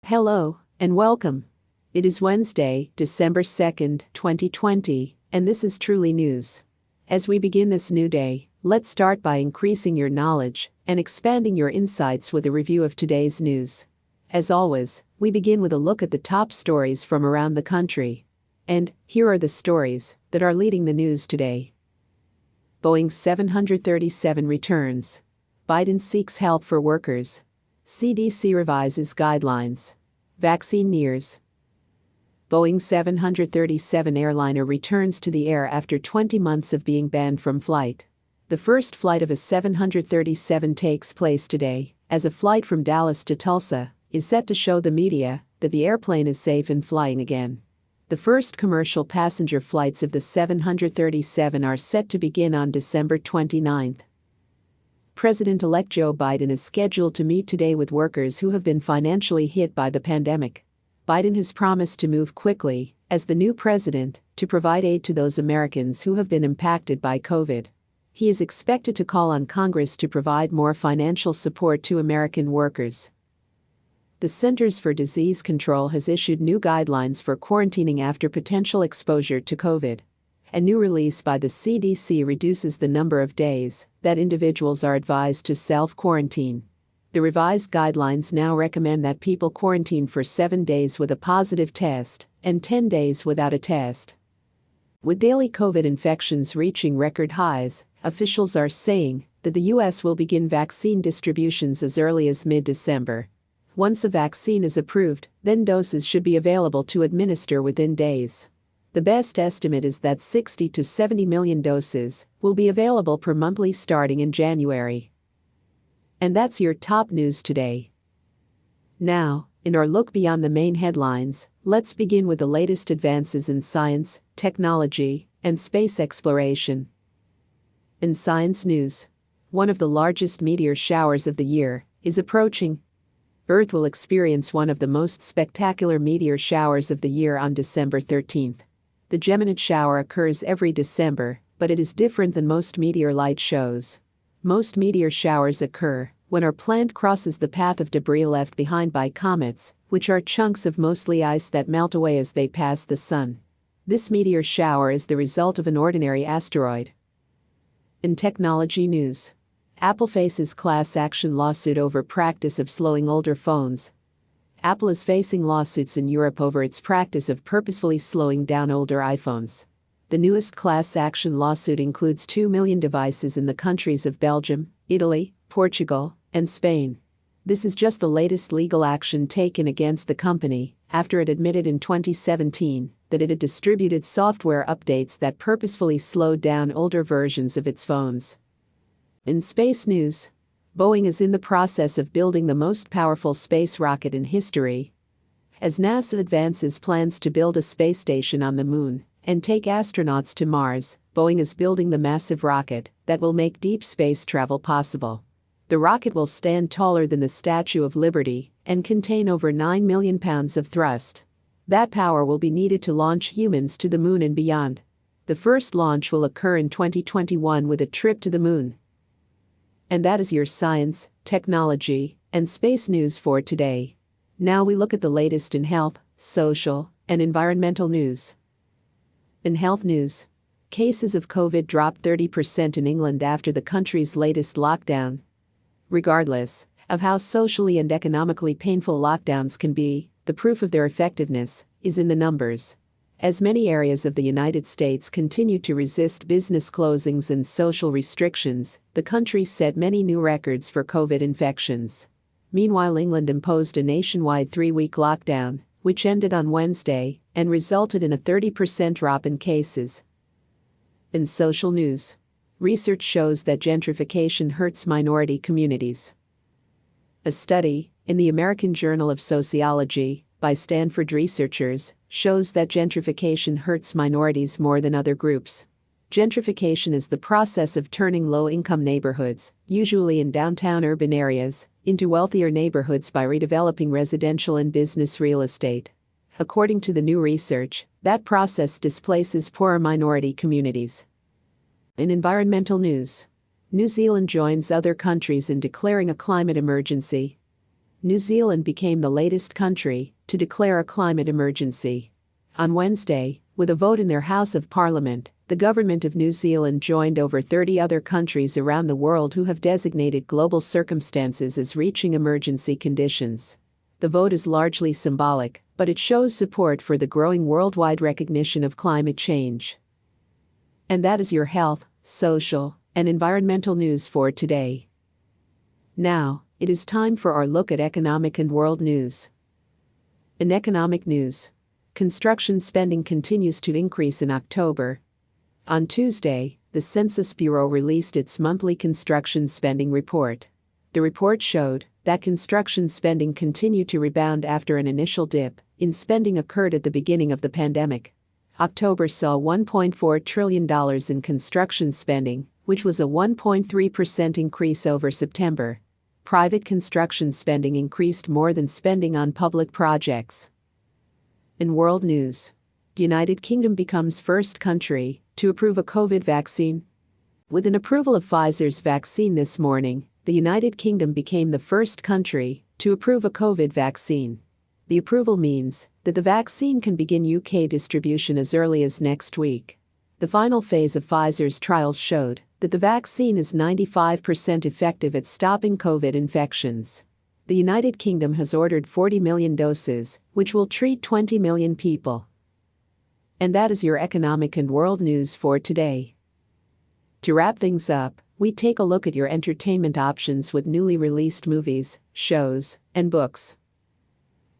Hello, and welcome. It is Wednesday, December 2nd, 2020, and this is Truly News. As we begin this new day, let's start by increasing your knowledge and expanding your insights with a review of today's news. As always, we begin with a look at the top stories from around the country. And here are the stories that are leading the news today. Boeing 737 returns. Biden seeks help for workers. CDC revises guidelines. Vaccine nears. Boeing 737 airliner returns to the air after 20 months of being banned from flight. The first flight of a 737 takes place today, as a flight from Dallas to Tulsa is set to show the media that the airplane is safe and flying again. The first commercial passenger flights of the 737 are set to begin on December 29. President-elect Joe Biden is scheduled to meet today with workers who have been financially hit by the pandemic. Biden has promised to move quickly, as the new president, to provide aid to those Americans who have been impacted by COVID. He is expected to call on Congress to provide more financial support to American workers. The Centers for Disease Control has issued new guidelines for quarantining after potential exposure to COVID. A new release by the CDC reduces the number of days that individuals are advised to self-quarantine. The revised guidelines now recommend that people quarantine for 7 days with a positive test and 10 days without a test. With daily COVID infections reaching record highs, officials are saying that the U.S. will begin vaccine distributions as early as mid-December. Once a vaccine is approved, then doses should be available to administer within days. The best estimate is that 60 to 70 million doses will be available per monthly starting in January. And that's your top news today. Now, in our look beyond the main headlines, let's begin with the latest advances in science, technology, and space exploration. In science news, one of the largest meteor showers of the year is approaching. Earth will experience one of the most spectacular meteor showers of the year on December 13th. The Geminid shower occurs every December, but it is different than most meteor light shows. Most meteor showers occur when our planet crosses the path of debris left behind by comets, which are chunks of mostly ice that melt away as they pass the sun. This meteor shower is the result of an ordinary asteroid. In technology news, Apple faces class action lawsuit over practice of slowing older phones. Apple is facing lawsuits in Europe over its practice of purposefully slowing down older iPhones. The newest class action lawsuit includes 2 million devices in the countries of Belgium, Italy, Portugal, and Spain. This is just the latest legal action taken against the company after it admitted in 2017 that it had distributed software updates that purposefully slowed down older versions of its phones. In space news, Boeing is in the process of building the most powerful space rocket in history. As NASA advances plans to build a space station on the moon and take astronauts to Mars, Boeing is building the massive rocket that will make deep space travel possible. The rocket will stand taller than the Statue of Liberty and contain over 9 million pounds of thrust. That power will be needed to launch humans to the moon and beyond. The first launch will occur in 2021 with a trip to the moon. And that is your science, technology, and space news for today. Now we look at the latest in health, social, and environmental news. In health news, cases of COVID dropped 30% in England after the country's latest lockdown. Regardless of how socially and economically painful lockdowns can be, the proof of their effectiveness is in the numbers. As many areas of the United States continue to resist business closings and social restrictions, the country set many new records for COVID infections. Meanwhile, England imposed a nationwide 3-week lockdown, which ended on Wednesday and resulted in a 30% drop in cases. In social news, research shows that gentrification hurts minority communities. A study in the American Journal of Sociology by Stanford researchers shows that gentrification hurts minorities more than other groups. Gentrification is the process of turning low-income neighborhoods, usually in downtown urban areas, into wealthier neighborhoods by redeveloping residential and business real estate. According to the new research, that process displaces poorer minority communities. In environmental news, New Zealand joins other countries in declaring a climate emergency. New Zealand became the latest country to declare a climate emergency. On Wednesday, with a vote in their House of Parliament, the government of New Zealand joined over 30 other countries around the world who have designated global circumstances as reaching emergency conditions. The vote is largely symbolic, but it shows support for the growing worldwide recognition of climate change. And that is your health, social, and environmental news for today. Now, it is time for our look at economic and world news. In economic news, construction spending continues to increase in October. On Tuesday, the Census Bureau released its monthly construction spending report. The report showed that construction spending continued to rebound after an initial dip in spending occurred at the beginning of the pandemic. October saw $1.4 trillion in construction spending, which was a 1.3% increase over September. Private construction spending increased more than spending on public projects. In world news, the United Kingdom becomes first country to approve a COVID vaccine. With an approval of Pfizer's vaccine this morning, the United Kingdom became the first country to approve a COVID vaccine. The approval means that the vaccine can begin UK distribution as early as next week. The final phase of Pfizer's trials showed that the vaccine is 95% effective at stopping COVID infections. The United Kingdom has ordered 40 million doses, which will treat 20 million people. And that is your economic and world news for today. To wrap things up, we take a look at your entertainment options with newly released movies, shows, and books.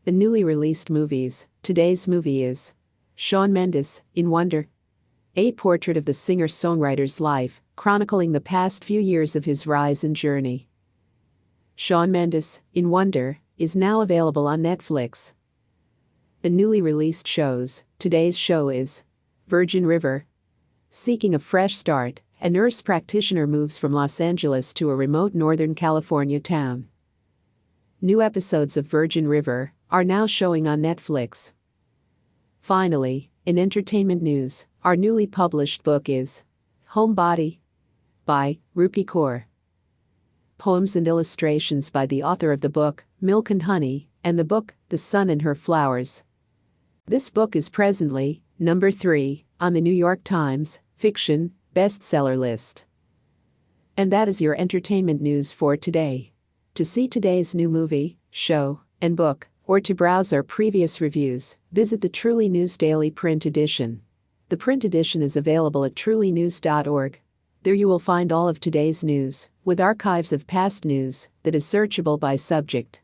The newly released movies, today's movie is Shawn Mendes, in Wonder. A portrait of the singer-songwriter's life, chronicling the past few years of his rise and journey. Shawn Mendes, in Wonder, is now available on Netflix. The newly released shows, today's show is Virgin River. Seeking a fresh start, a nurse practitioner moves from Los Angeles to a remote Northern California town. New episodes of Virgin River are now showing on Netflix. Finally, in entertainment news, our newly published book is Homebody by Rupi Kaur. Poems and illustrations by the author of the book, Milk and Honey, and the book, The Sun and Her Flowers. This book is presently number 3 on the New York Times fiction bestseller list. And that is your entertainment news for today. To see today's new movie, show, and book, or to browse our previous reviews, visit the Truly News Daily Print Edition. The print edition is available at trulynews.org. There you will find all of today's news, with archives of past news that is searchable by subject.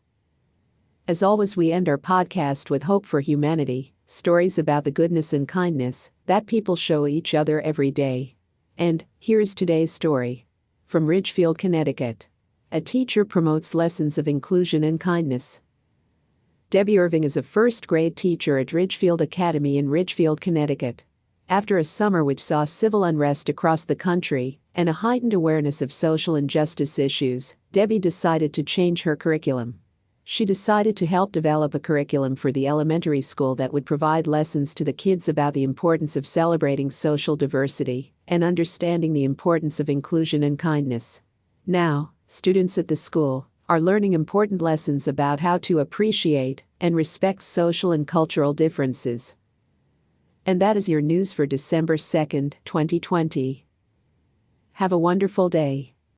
As always, we end our podcast with hope for humanity, stories about the goodness and kindness that people show each other every day. And here is today's story. From Ridgefield, Connecticut. A teacher promotes lessons of inclusion and kindness. Debbie Irving is a first-grade teacher at Ridgefield Academy in Ridgefield, Connecticut. After a summer which saw civil unrest across the country and a heightened awareness of social injustice issues, Debbie decided to change her curriculum. She decided to help develop a curriculum for the elementary school that would provide lessons to the kids about the importance of celebrating social diversity and understanding the importance of inclusion and kindness. Now, students at the school are learning important lessons about how to appreciate and respect social and cultural differences. And that is your news for December 2nd, 2020. Have a wonderful day.